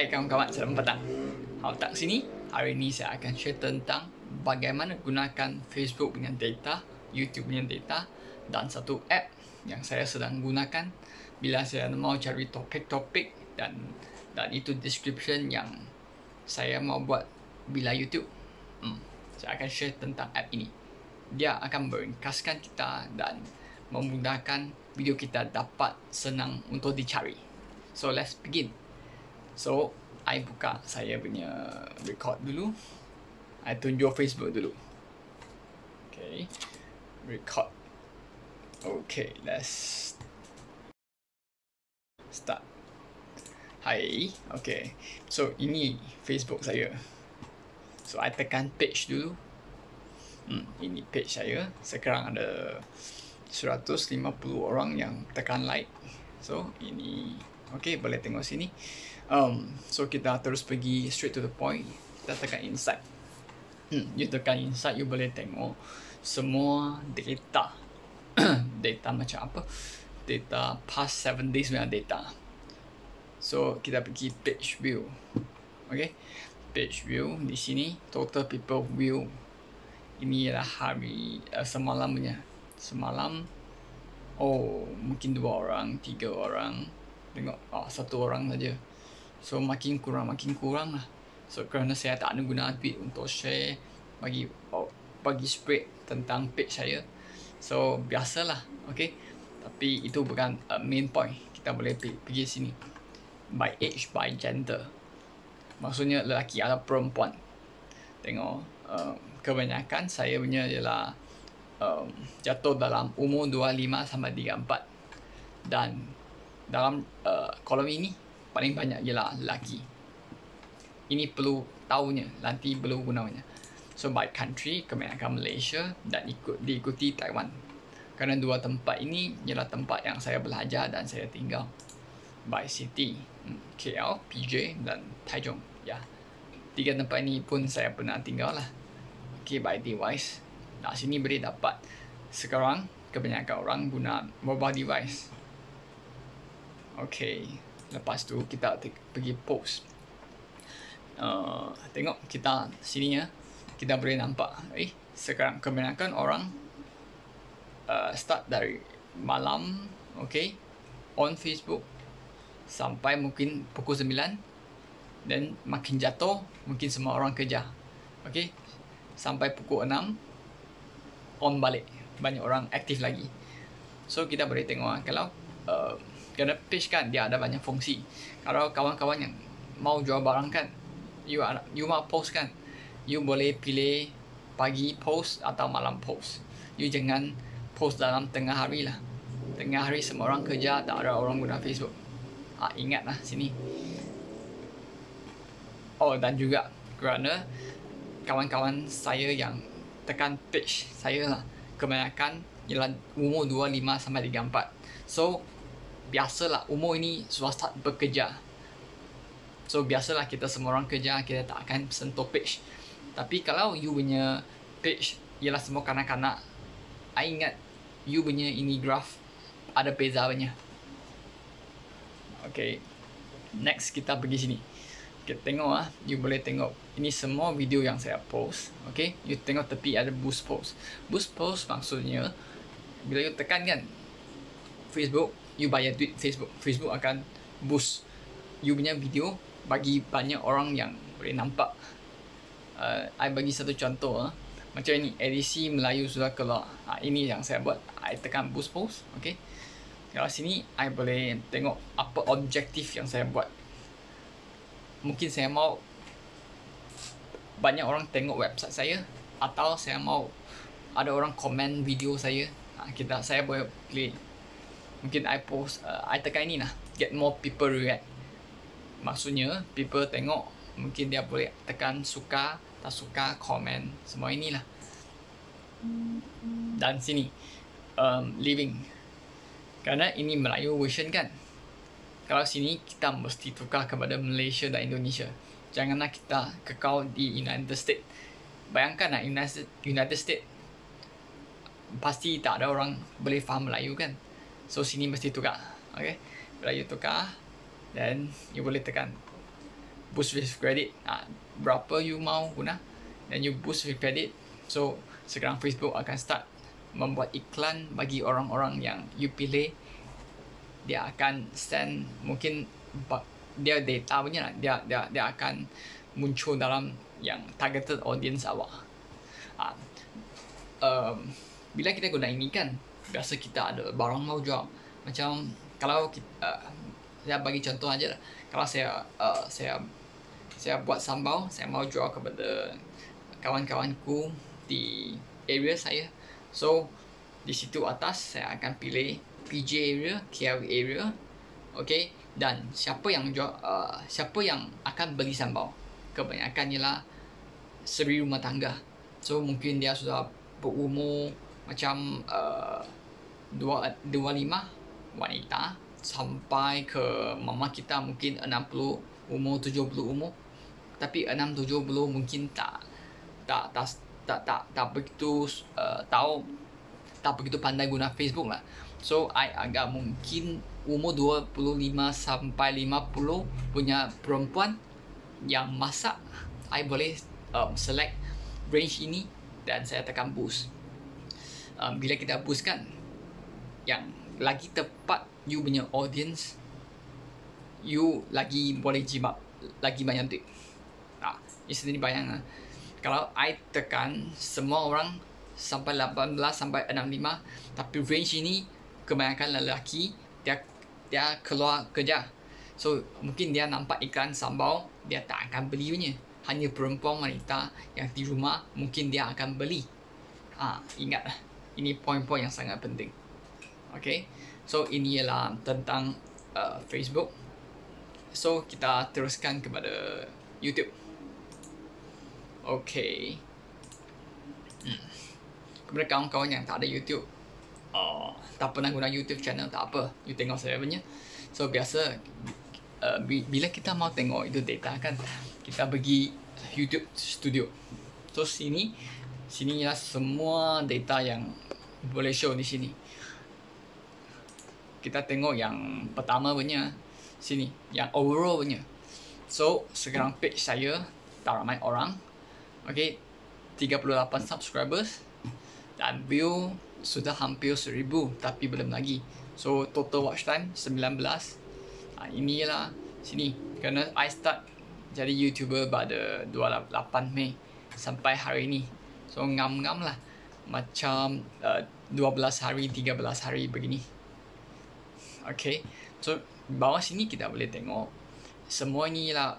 Hai kawan-kawan, selamat petang. Tak sini, hari ini saya akan share tentang bagaimana gunakan Facebook punya data, YouTube punya data dan satu app yang saya sedang gunakan bila saya mau cari topik-topik dan itu description yang saya mau buat bila YouTube. Saya akan share tentang app ini. Dia akan meringkaskan kita dan memudahkan video kita dapat senang untuk dicari. So let's begin. So, I buka saya punya record dulu. I tunjuk Facebook dulu. Okay, record. Okay, let's start. Hai, okay. So, ini Facebook saya. So, I tekan page dulu. Ini page saya. Sekarang ada 150 orang yang tekan like. So, ini okay, boleh tengok sini. So kita terus pergi straight to the point. Kita tekan inside. You tekan inside, you boleh tengok semua data. Data macam apa? Data past 7 days punya data. So kita pergi page view. Okay, page view di sini total people view. Ini adalah hari semalam punya. Semalam, mungkin 2 orang, 3 orang. Tengok, 1 orang saja. So makin kurang lah. So kerana saya tak ada guna duit untuk share bagi spread tentang page saya. So biasalah, okay. Tapi itu bukan main point. Kita boleh pergi sini. By age, by gender. Maksudnya lelaki atau perempuan. Tengok, kebanyakan saya punya ialah jatuh dalam umur 25 sampai 34. Dan dalam kolom ini paling banyak ialah lelaki. Ini perlu tahunya, nanti perlu gunanya. So by country, kebanyakan Malaysia dan diikuti Taiwan. Kerana 2 tempat ini ialah tempat yang saya belajar dan saya tinggal. By city, KL, PJ dan Taichung. Ya, 3 tempat ini pun saya pernah tinggal lah. Okay, by device. Nah, sini boleh dapat. Sekarang kebanyakan orang guna mobile device. Okay, lepas tu kita pergi post. Tengok kita sini ya. Kita boleh nampak. Sekarang kebanyakan orang start dari malam, okay, on Facebook sampai mungkin pukul 9. Dan makin jatuh, mungkin semua orang kerja. Okay, sampai pukul 6 on balik. Banyak orang aktif lagi. So kita boleh tengok kalau kerana page kan dia ada banyak fungsi. Kalau kawan-kawan yang mau jual barang kan, you mau post kan, you boleh pilih pagi post atau malam post. You jangan post dalam tengah hari lah. Tengah hari semua orang kerja, tak ada orang guna Facebook. Ingatlah sini. Dan juga kerana kawan-kawan saya yang tekan page saya lah, kebanyakan ialah umur 25 sampai 34. So biasalah umur ini sudah start bekerja. So biasalah kita semua orang kerja, kita tak akan sentuh page. Tapi kalau you punya page ialah semua kanak-kanak, I ingat you punya ini graph ada beza banyak. Okay, next kita pergi sini. Kita tengok you boleh tengok ini semua video yang saya post. Okay, you tengok tepi ada boost post. Boost post maksudnya bila you tekan kan Facebook, you bayar duit Facebook akan boost you punya video bagi banyak orang yang boleh nampak. I bagi satu contoh. Macam ini, edisi Melayu sudah keluar. Ini yang saya buat. I tekan boost post. Okay, kalau sini I boleh tengok apa objektif yang saya buat. Mungkin saya mau banyak orang tengok website saya, atau saya mau ada orang komen video saya. Saya boleh pilih. Mungkin I post, I tekan ini lah, get more people react. Maksudnya people tengok, mungkin dia boleh tekan suka, tak suka, komen, semua inilah. Dan sini living, kerana ini Melayu version kan. Kalau sini kita mesti tukar kepada Malaysia dan Indonesia. Janganlah kita kekal di United States. Bayangkan United States, pasti tak ada orang boleh faham Melayu kan. So sini mesti tukar. Okay, bila you tukar, then you boleh tekan boost with credit. Berapa you mau guna, then you boost with credit. So sekarang Facebook akan start membuat iklan bagi orang-orang yang you pilih. Dia akan send, mungkin dia data punya lah, dia akan muncul dalam yang targeted audience awak. Bila kita guna ini kan, biasa kita ada barang mau jual. Macam kalau kita, saya bagi contoh aja lah. Kalau saya buat sambal, saya mau jual kepada kawan-kawanku di area saya. So di situ atas saya akan pilih PJ area, KL area, okay. Dan siapa yang akan beli sambal, kebanyakan ialah seri rumah tangga. So mungkin dia sudah berumur macam 25 wanita sampai ke mama kita mungkin 60 umur, 70 umur. Tapi 6-70 mungkin tak begitu tahu, tak begitu pandai guna Facebook lah. So I agak mungkin umur 25 sampai 50 punya perempuan yang masak, I boleh select range ini dan saya tekan boost. Bila kita boost kan, yang lagi tepat you punya audience, you lagi boleh jimat lagi banyak duit. Ini sendiri bayang lah. Kalau I tekan semua orang sampai 18 sampai 65, tapi range ini kebanyakan lelaki, dia keluar kerja. So mungkin dia nampak iklan sambal, dia tak akan beli punya. Hanya perempuan wanita yang di rumah mungkin dia akan beli. Ingatlah, ini poin-poin yang sangat penting. Okay, so ini ialah tentang Facebook. So kita teruskan kepada YouTube. Okay. Kepada kawan-kawan yang tak ada YouTube, tak pernah guna YouTube channel, tak apa, you tengok saya punya. So biasa bila kita mau tengok itu data kan, kita pergi YouTube Studio. So sini ialah semua data yang boleh show di sini. Kita tengok yang pertama punya sini, yang overall punya. So sekarang page saya tak ramai orang, okay, 38 subscribers dan view sudah hampir 1000 tapi belum lagi. So total watch time 19. Inilah sini, kerana I start jadi YouTuber pada 28 Mei sampai hari ini. So ngam-ngam lah, macam 12 hari, 13 hari begini. Okay, so bawah sini kita boleh tengok semua inilah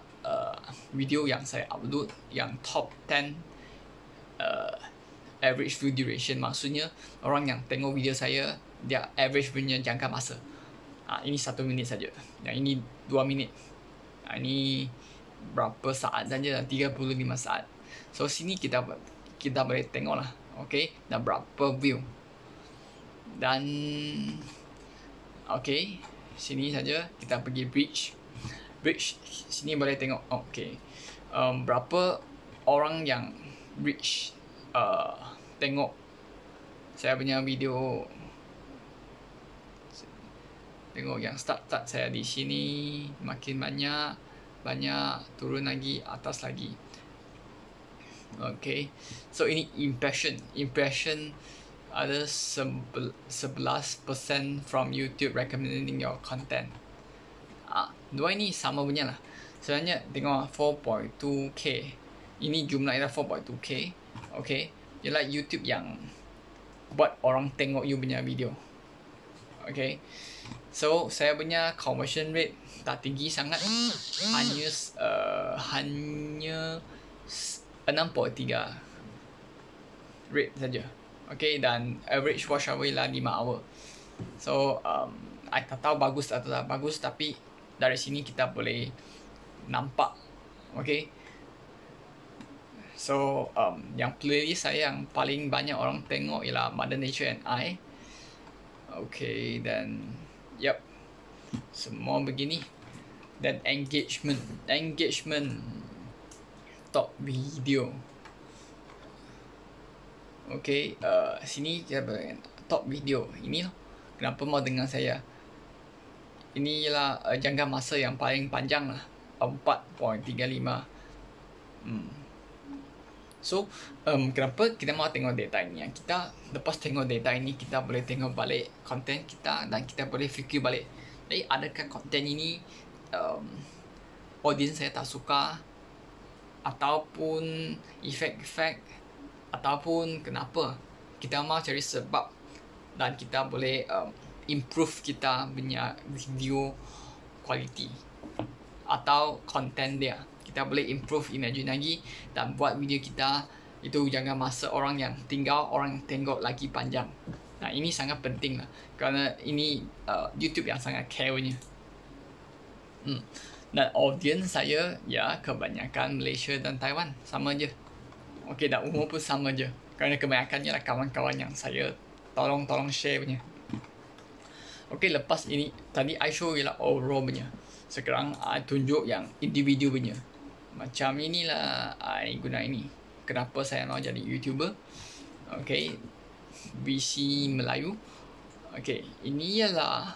video yang saya upload, yang top 10 average view duration. Maksudnya orang yang tengok video saya, dia average punya jangka masa. Ini 1 minit saja, yang ini 2 minit, ini berapa saat saja, 35 saat. So sini kita boleh tengok lah, okay, dan berapa view. Dan okay, sini saja kita pergi bridge. Sini boleh tengok, okay, berapa orang yang reach tengok saya punya video. Tengok yang start saya di sini, makin banyak turun lagi, atas lagi. Okay, so ini impression ada 11% from YouTube recommending your content. Dua ini sama punya lah. Sebenarnya tengok 4.2k, ini jumlahnya 4.2k. Okay, ialah YouTube yang buat orang tengok you punya video. Okay, so saya punya conversion rate tak tinggi sangat, hanya 6.3 rate saja. Okay, dan average watch hour ialah 5 hour. So I tak tahu bagus atau tak bagus, tapi dari sini kita boleh nampak. Okay, so yang playlist saya yang paling banyak orang tengok ialah Mother Nature and I. Okay, dan yep, semua begini. Dan engagement top video. Okay, sini kita top video. Ini loh, kenapa mau dengar saya. Ini ialah jangka masa yang paling panjang lah. 4.35. So kenapa kita mau tengok data ini? Kita lepas tengok data ini, kita boleh tengok balik konten kita dan kita boleh fikir balik, adakah konten ini audience saya tak suka, ataupun efek-efek, ataupun kenapa. Kita mau cari sebab dan kita boleh improve kita punya video quality atau konten dia. Kita boleh improve imagine lagi dan buat video kita itu jangan masa orang yang tinggal, orang tengok lagi panjang. Nah, ini sangat penting lah, kerana ini YouTube yang sangat care-nya. Dan audience saya ya kebanyakan Malaysia dan Taiwan, sama je. Okey, dan umur pun sama je, kerana kebanyakannya lah kawan-kawan yang saya tolong share punya. Okey, lepas ini tadi I show ialah overall punya. Sekarang I tunjuk yang individu punya. Macam inilah I guna ini. Kenapa saya mau jadi YouTuber? Okey, VC Melayu. Okey, ini ialah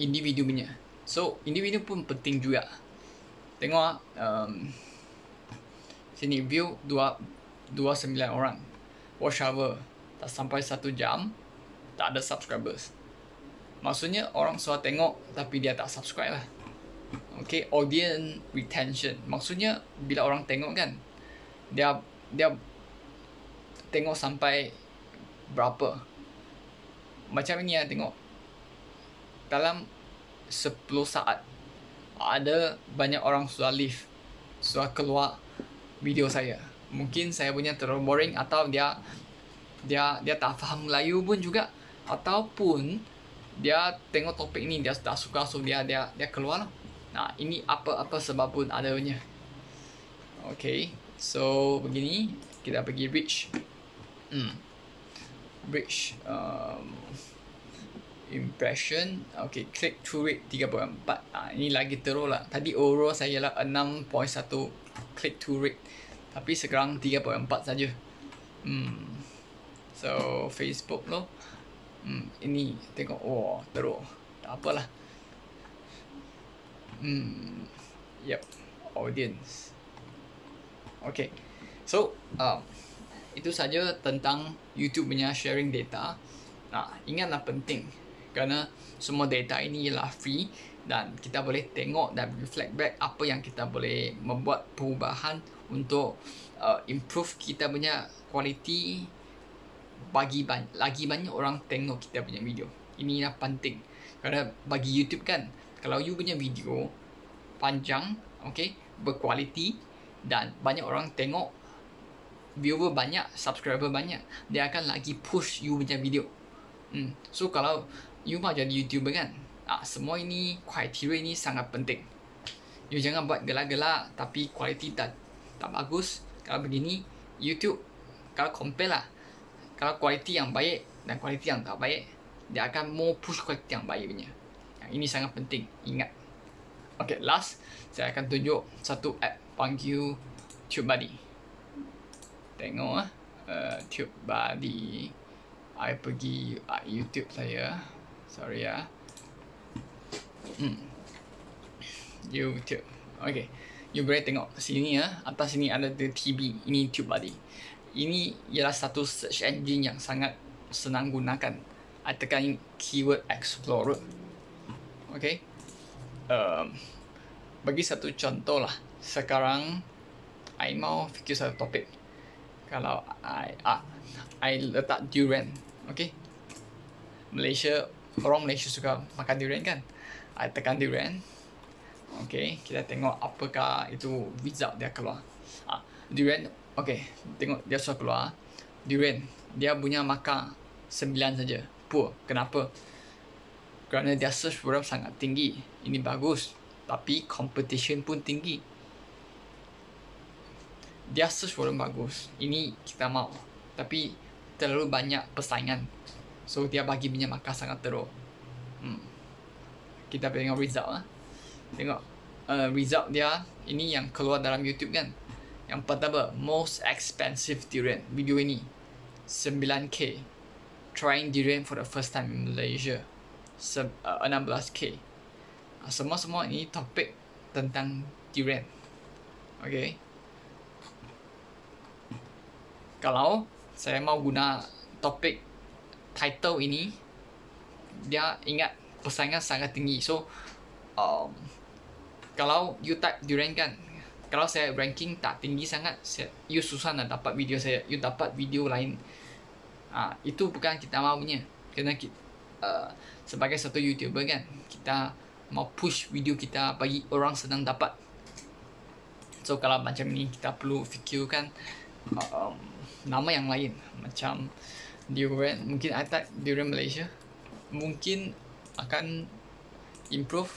individu punya. So, individu pun penting juga. Tengok sini view 29 orang. Watch hour tak sampai 1 jam, tak ada subscribers. Maksudnya orang suka tengok tapi dia tak subscribe lah. Okay, audience retention. Maksudnya bila orang tengok kan, dia tengok sampai berapa. Macam ini ya, tengok dalam 10 saat ada banyak orang sudah leave, sudah keluar video saya. Mungkin saya punya terlalu boring, atau dia tak faham Melayu pun juga, ataupun dia tengok topik ni dia tak suka, so dia keluar lah. Nah, ini apa sebab pun ada punya. Okay, so begini kita pergi reach impression. Okay, click through rate 3.4. Ini lagi teruk lah. Tadi overall saya lah 6.1 click through rate, tapi sekarang 3.4 saja. So Facebook loh. Ini tengok, teruk. Tak apalah. Yep, audience. Okay, so itu saja tentang YouTube punya sharing data. Nah, ingatlah penting, kerana semua data ini ialah free dan kita boleh tengok dan reflect back apa yang kita boleh membuat perubahan untuk improve kita punya quality, bagi lagi banyak orang tengok kita punya video. Inilah penting, kerana bagi YouTube kan, kalau you punya video panjang, okay, berkualiti dan banyak orang tengok, viewer banyak, subscriber banyak, dia akan lagi push you punya video. So kalau you mau jadi YouTuber kan, semua ini, kriteria ini sangat penting. You jangan buat gelak-gelak tapi kualiti tak bagus. Kalau begini, YouTube kalau compare lah, kalau kualiti yang baik dan kualiti yang tak baik, dia akan mau push kualiti yang baik punya. Ini sangat penting, ingat. Okay, last saya akan tunjuk satu app panggil TubeBuddy. Tengok TubeBuddy. I pergi YouTube saya. Sorry ya. YouTube. Okay, you boleh tengok sini ya. Atas sini ada the TB. Ini TubeBuddy. Ini ialah satu search engine yang sangat senang gunakan. I tekan keyword explorer. Okay. Bagi satu contoh lah. Sekarang I mau fikir satu topik. Kalau I letak durian. Okay, orang Malaysia suka makan durian kan. I tekan durian. Okay, kita tengok apakah itu result dia keluar. Durian. Okay, tengok dia sudah keluar. Durian, dia punya markah 9 saja. Poor. Kenapa? Kerana dia search volume sangat tinggi. Ini bagus, tapi competition pun tinggi. Dia search volume bagus, ini kita mau, tapi terlalu banyak persaingan, so dia bagi punya markah sangat teruk. Kita tengok result lah. Tengok result dia. Ini yang keluar dalam YouTube kan. Yang pertama, most expensive durian. Video ini 9K. Trying durian for the first time in Malaysia, 16K. Semua ini topik tentang durian. Okay. Kalau saya mau guna topik title ini, dia ingat persaingan sangat tinggi. So kalau you type durian kan, kalau saya ranking tak tinggi sangat, you susah nak dapat video saya. You dapat video lain. Itu bukan kita maunya. Kerana sebagai satu YouTuber kan, kita mau push video kita bagi orang senang dapat. So kalau macam ni, kita perlu fikirkan nama yang lain. Macam durian, mungkin I type durian Malaysia, mungkin akan improve.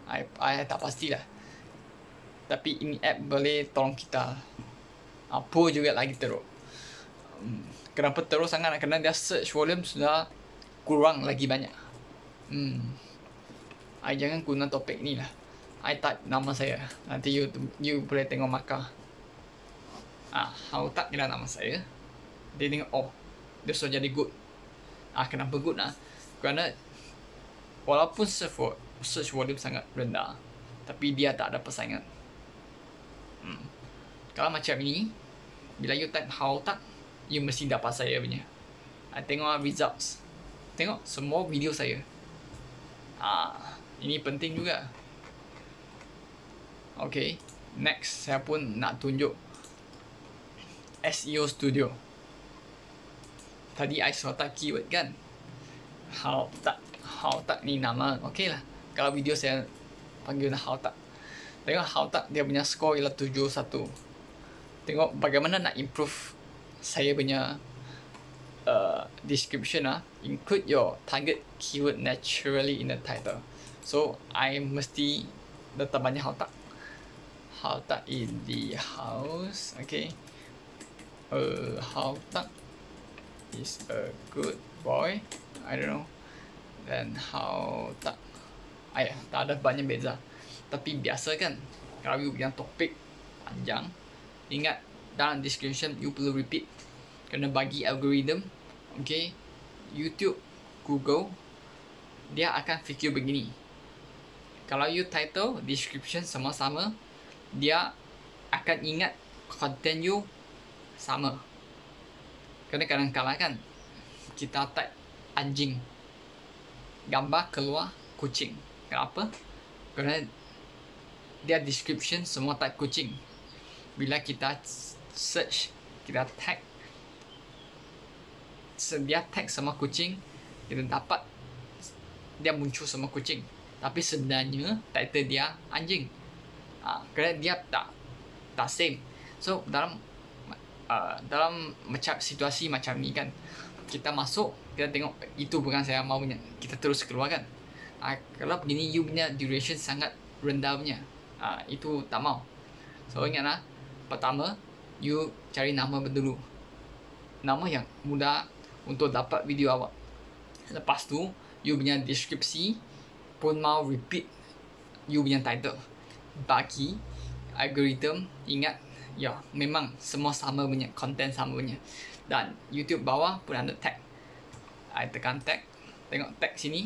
I tak pastilah. Tapi ini app boleh tolong kita. Apa juga lagi teruk. Kenapa teruk sangat? Kerana dia search volume sudah kurang lagi banyak. I jangan guna topik ni lah. I type nama saya. Nanti you boleh tengok markah. How tak kira nama saya. Dia tengok, oh, dia sudah jadi good. Kenapa good lah? Kerana walaupun search volume sangat rendah, tapi dia tak ada persaingan. Kalau macam ini, bila you type how tak, you mesti dapat saya punya. Tengok results. Tengok semua video saya. Ini penting juga. Okay, next saya pun nak tunjuk SEO Studio. Tadi I sudah type keyword kan. How tak ni nama. Okay lah. Kalau video saya panggil how tak. Tengok how tak, dia punya score ialah 71. Tengok bagaimana nak improve saya punya description. Include your target keyword naturally in the title. So I mesti letak banyak how tak. How tak in the house. Okay. How tak is a good boy. I don't know. Then how tak. Tak ada banyak beza. Tapi biasa kan, kalau you yang topik panjang, ingat dalam description you perlu repeat. Kena bagi algoritma. Okay, YouTube, Google, dia akan fikir begini. Kalau you title, description sama-sama, dia akan ingat content you sama. Kerana kadang-kadang kan, kita type anjing, gambar keluar kucing. Kenapa? Kerana dia description semua type kucing. Bila kita search, kita tag, dia tag sama kucing, kita dapat dia muncul sama kucing. Tapi sebenarnya title dia anjing. Kerana dia tak same. So dalam macam situasi macam ni kan, kita masuk, kita tengok itu bukan saya maunya, kita terus keluar kan. Kalau begini you punya duration sangat rendah punya, itu tak mau. So ingatlah, pertama you cari nama dulu, nama yang mudah untuk dapat video awak. Lepas tu you punya deskripsi pun mau repeat you punya title. Bagi algoritma ingat, ya memang semua sama punya, content sama punya. Dan YouTube bawah pun ada tag. I tekan tag, tengok tag sini.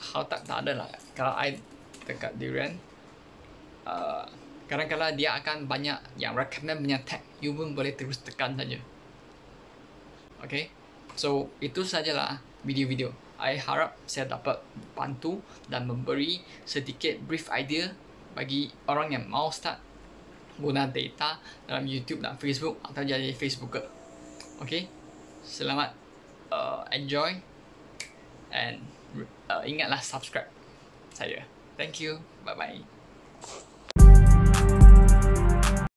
How tak ada lah. Kalau I dekat durian, kadang-kadang dia akan banyak yang recommend punya tag. You pun boleh terus tekan saja. Okay, so itu sajalah video-video. I harap saya dapat bantu dan memberi sedikit brief idea bagi orang yang mau start guna data dalam YouTube dan Facebook atau jadi Facebooker. Okay, selamat enjoy and ingatlah subscribe saya. Thank you. Bye bye.